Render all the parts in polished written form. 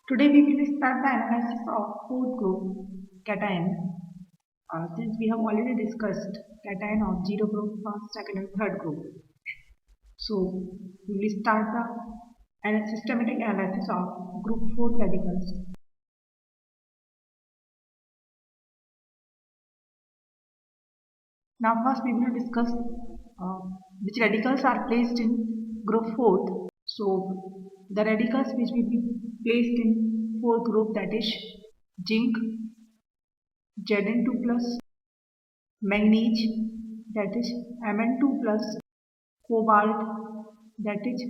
Today we will start the analysis of fourth group, cation. Since we have already discussed cation of zero group, first, second and third group. So we will start the systematic analysis of group 4 radicals. Now first we will discuss which radicals are placed in group 4. So the radicals which will be placed in fourth group, that is zinc, Zn2 plus, manganese, that is Mn2 plus, cobalt, that is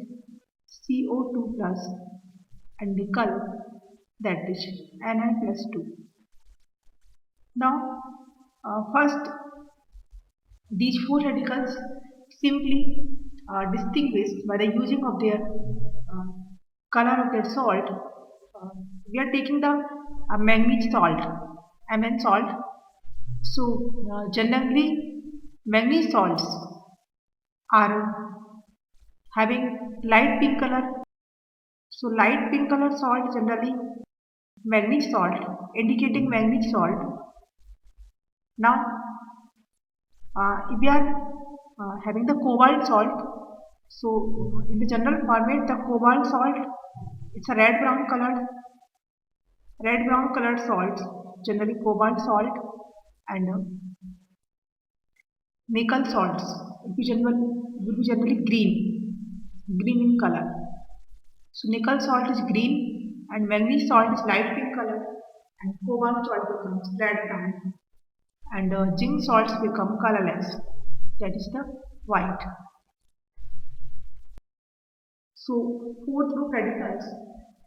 CO2 plus, and nickel, that is Ni plus 2. Now first, these four radicals simply distinguished by the using of their color of their salt. We are taking the manganese salt, Mn salt. So generally manganese salts are having light pink color. So light pink color salt generally manganese salt, indicating manganese salt. Now if we are having the cobalt salt, so in the general format the cobalt salt, it's a red brown colored salt, generally cobalt salt, and nickel salts will be generally green in color. So nickel salt is green and manganese salt is light pink color, and cobalt salt becomes red brown, and zinc salts become colorless, that is the white. So fourth group radicals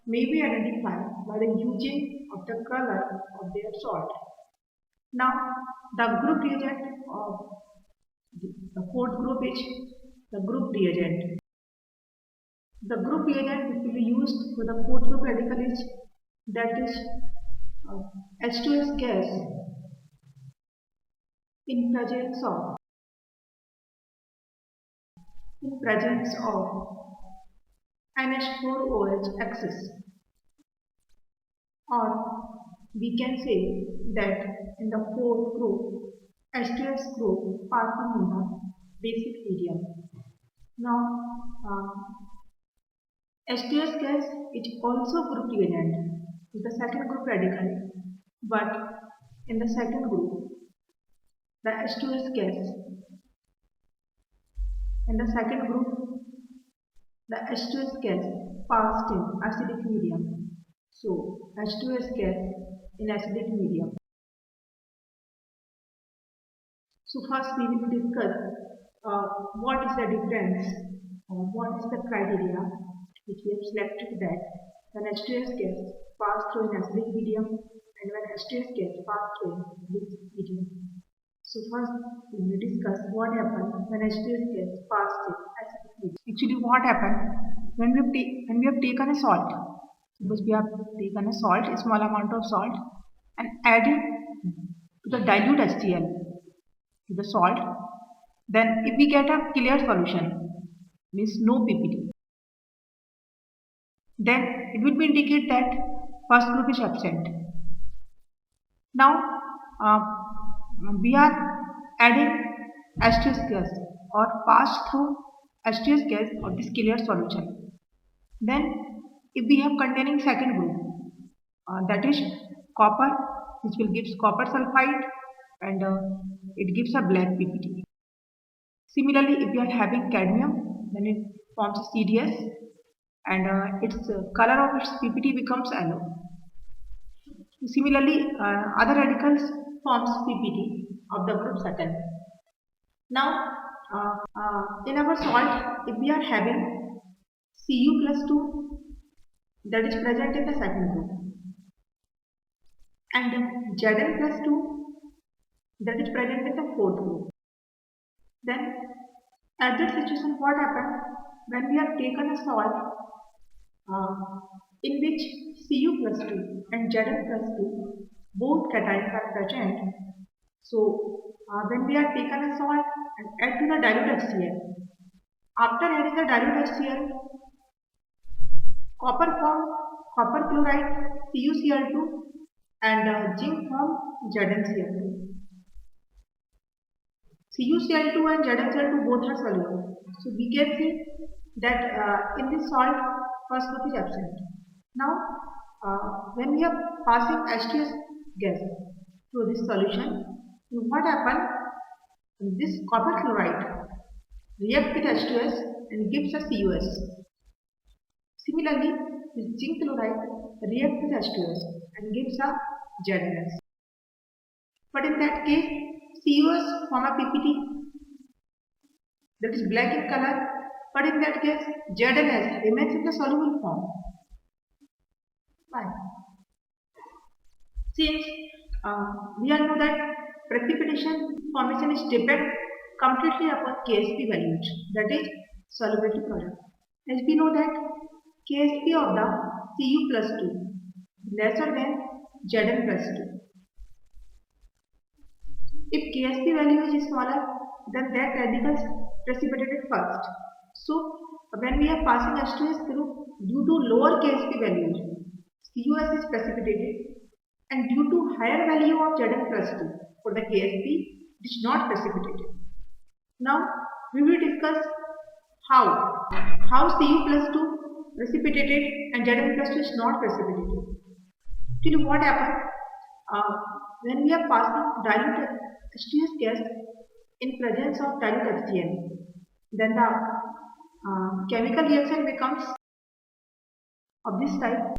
may be identified by the using of the color of their salt. Now the group reagent of the fourth group is the group reagent. The group reagent which will be used for the fourth group radical is, that is H2S gas in presence of NH4OH excess, or we can say that in the fourth group, H2S group passing in the basic medium. Now, H2S gas is also group reagent with the second group radical, but in the second group, the H2S gas, in the second group, the H2S gas passed in acidic medium. So, H2S gas in acidic medium. So, first we will discuss what is the difference, what is the criteria which we have selected that when H2S gas pass through an acidic medium and when H2S gas pass through a basic medium. So first we will discuss what happens when H2S gas pass through acidic medium. Actually what happened when we have taken a salt, suppose we have taken a salt, a small amount of salt, and added to the dilute HCl to the salt, then if we get a clear solution, means no PPT, then it will be indicate that first group is absent. Now we are adding H2S gas or pass through H2S gas of this clear solution. Then if we have containing second group, that is copper, which will gives copper sulfide, and it gives a black PPT. Similarly, if you are having cadmium, then it forms a CDS, and its color of its PPT becomes yellow. Similarly, other radicals forms PPT of the group second. Now, in our salt, if we are having Cu plus 2, that is present in the second group, and Zn plus 2, that is present in the fourth group. Then, at that situation, what happens when we have taken a salt uh, in which Cu plus 2 and Zn plus 2 both cations are present. So, when we have taken a salt and add to the dilute HCl, after adding the dilute HCl, copper forms copper chloride CuCl2 and zinc form ZnCl2. CuCl2 and ZnCl2 both are soluble. So we can see that in this salt first group is absent. Now when we are passing H2S gas through this solution, what happens? This copper chloride reacts with H2S and gives a CuS. Similarly, this zinc chloride reacts with H2S and gives a ZnS. But in that case, CuS form a PPT that is black in color, but in that case, ZnS remains in the soluble form. Why? Since we all know that precipitation formation is depend completely upon KSP values, that is solubility product. As we know that KSP of the Cu plus 2 lesser than Zn plus 2. If KSP value is smaller, then that radical is precipitated first. So when we are passing H2S through, due to lower KSP values, CuS is precipitated, and due to higher value of Zn plus 2 for the KSP, it is not precipitated. Now we will discuss how Cu plus 2 precipitated and Zn plus 2 is not precipitated. Till what happens when we are passing dilute H2S gas in presence of dilute HCl, then the chemical reaction becomes of this type.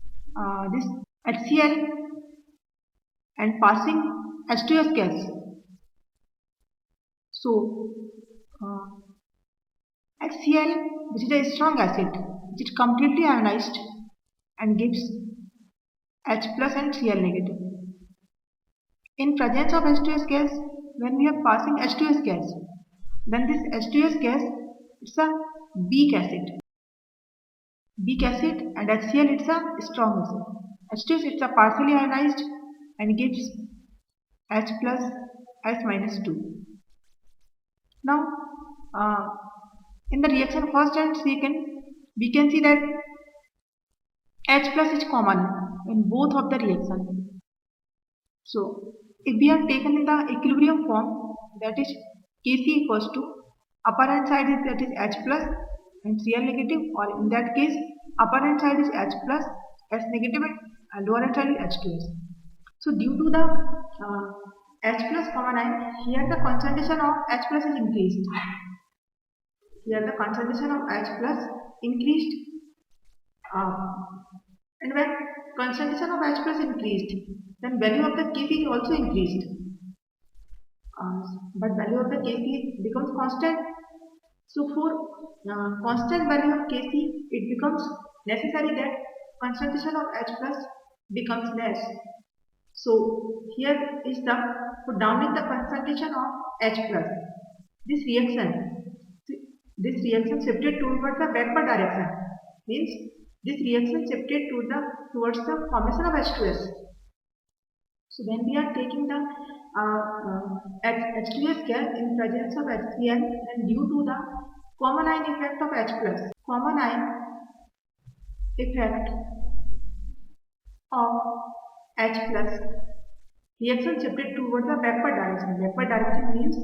This HCl and passing H2S gas. So HCl, which is a strong acid, which is completely ionized and gives H plus and Cl negative. In presence of H2S gas, when we are passing H2S gas, then this H2S gas, it's a weak acid. Weak acid, and HCl, it's a strong acid. H2S, it's a partially ionized and gives H plus H minus 2. Now in the reaction first and second, we can see that H plus is common in both of the reactions. So if we are taken in the equilibrium form, that is Kc equals to upper hand side is that is H plus and Cl negative, or in that case upper hand side is H plus S negative and lower hand side is H2S. So due to the H plus common ion, here the concentration of H plus is increased. Here the concentration of H plus increased, and when concentration of H plus increased, then value of the Kc is also increased. But value of the Kc becomes constant. So for constant value of Kc, it becomes necessary that concentration of H plus becomes less. So here is the for downing the concentration of H plus. This reaction shifted towards the backward direction. Means this reaction shifted towards the formation of H2S. So when we are taking the H2S gas in presence of HCl, and due to the common ion effect of H plus, common ion effect of H plus, reaction shifted towards the backward direction. Backward direction means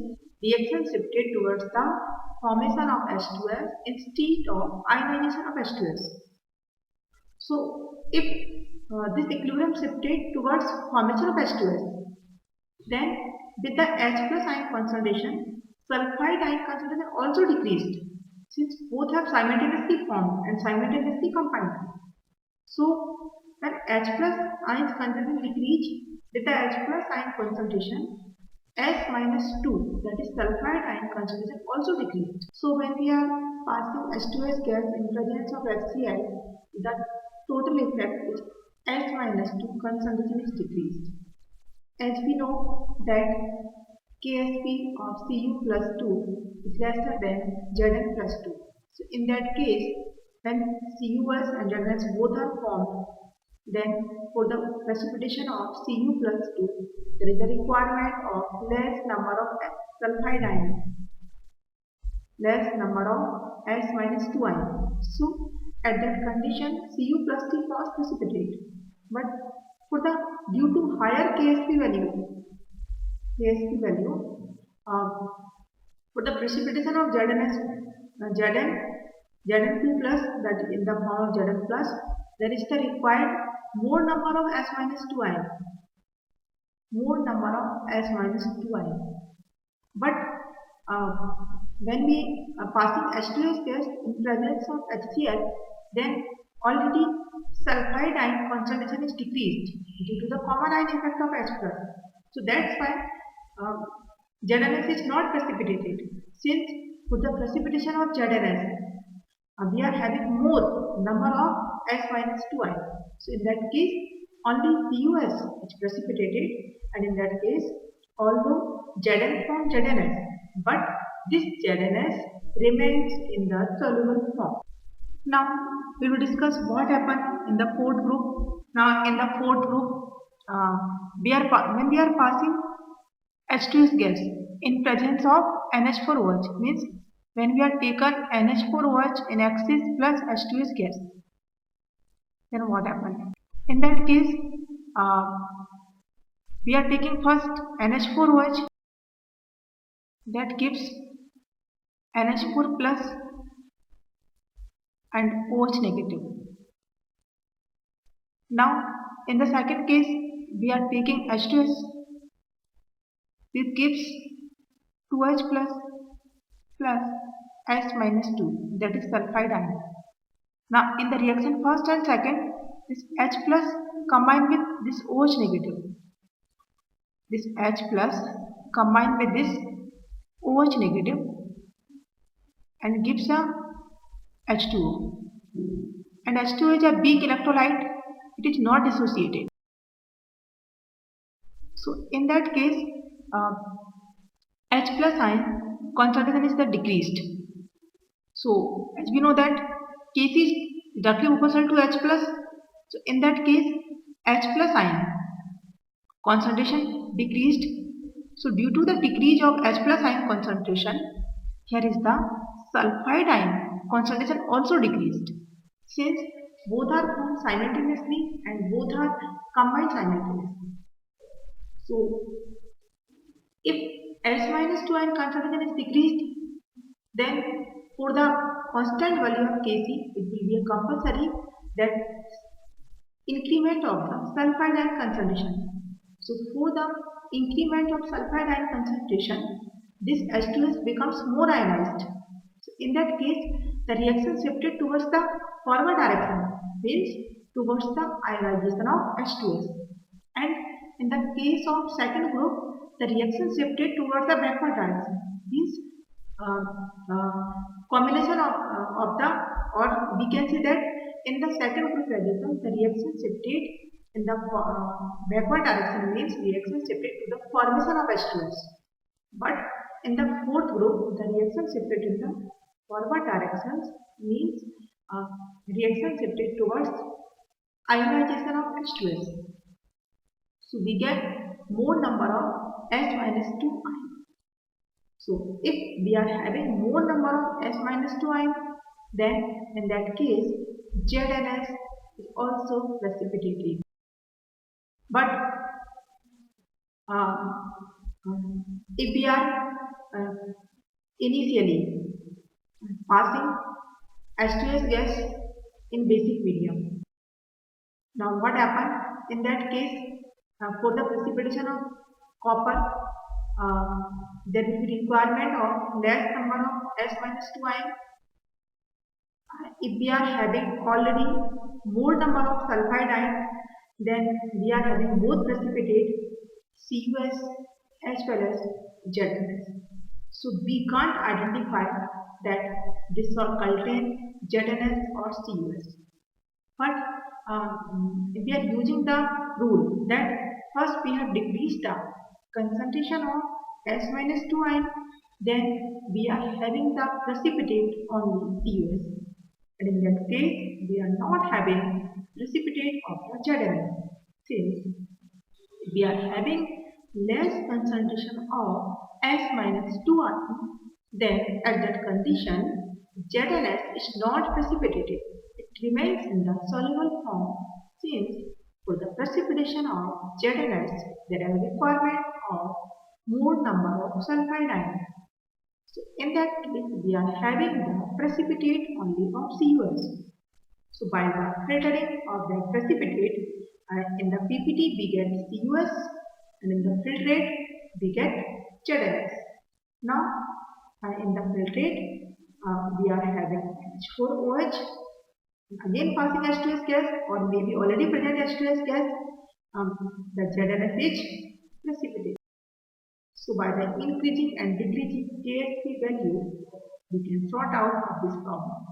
reaction shifted towards the formation of H2S instead of ionization of H2S. So if this equilibrium shifted towards formation of H2S, then with the H plus ion concentration, sulfide ion concentration also decreased, since both have simultaneously formed and simultaneously combined. So when H plus ion concentration decreased, with the H plus ion concentration, S minus 2, that is sulfide ion concentration, also decreased. So when we are passing H2S gas in presence of HCl, the total effect is S minus 2 concentration is decreased. As we know that KSP of Cu plus 2 is lesser than Zn plus 2. So in that case, when CuS and Zns both are formed, then for the precipitation of Cu plus 2, there is a requirement of less number of sulfide ions, less number of S minus 2 ions. So At that condition, Cu plus T was precipitate. But for the due to higher KSP value, uh, for the precipitation of Zn2 plus, that is in the form of Zn plus, there is the required more number of S minus 2 ion. More number of S minus 2 ion. But uh, when we are passing H2S gas in presence of HCl, then already sulfide ion concentration is decreased due to the common ion effect of H plus. So that's why uh, ZNS is not precipitated. Since for the precipitation of ZNS, we are having more number of S minus 2 ion. So in that case, only CUS is precipitated, and in that case, although Zn from ZNS, but this ZNS remains in the soluble form. Now we will discuss what happened in the fourth group. Now in the fourth group, when we are passing H2S gas in presence of NH4OH, means when we are taken NH4OH in axis plus H2S gas, then what happened? In that case, we are taking first NH4OH, that gives NH4 plus and OH negative. Now in the second case, we are taking H2S, this gives 2H plus S minus 2, that is sulfide ion. Now in the reaction first and second, this H plus combined with this OH negative. This H plus combined with this OH negative and gives a H2O. And H2O is a weak electrolyte, it is not dissociated. So in that case, H plus ion concentration is the decreased. So as we know that Kc is directly proportional to H plus. So in that case, H plus ion concentration decreased. So due to the decrease of H plus ion concentration, here is the sulfide ion concentration also decreased. Since both are formed simultaneously and both are combined simultaneously. So if S minus 2 ion concentration is decreased, then for the constant value of Kc, it will be a compulsory that increment of the sulfide ion concentration. So for the increment of sulfide ion concentration, this H2S becomes more ionized. So in that case, the reaction shifted towards the forward direction, means towards the ionization of H2S. And in the case of second group, the reaction shifted towards the backward direction, means combination of the, or we can say that in the second group reaction, the reaction shifted in the backward direction, means reaction shifted to the formation of H2S. But in the fourth group, the reaction shifted in the forward directions, means reaction shifted towards ionization of H2S. So we get more number of S minus 2 ion. So if we are having more number of S minus 2 ion, then in that case ZNS is also precipitated. But if we are initially passing H2S gas in basic medium, now what happened in that case? For the precipitation of copper, there will be requirement of less number of S minus 2 ion. If we are having already more number of sulfide ion, then we are having both precipitate CUS as well as ZNS. So we can't identify that this will contain ZNS or CUS. But if we are using the rule that first we have decreased the concentration of S minus 2 ion, then we are having the precipitate on the CUS. And in that case, we are not having precipitate of the ZNS. Since we are having less concentration of S minus 2 ion, then at that condition, ZNS is not precipitated. It remains in the soluble form since for the precipitation of ZNS there is a requirement of more number of sulfide ions. So in that case we are having the precipitate only of CuS. So by the filtering of the precipitate in the PPT we get CuS and in the filtrate we get ZNS. Now in the filtrate we are having H4OH again passing H2S gas or maybe already present H2S gas, the ZNFH precipitate. So by the increasing and decreasing KHP value, we can sort out of this problem.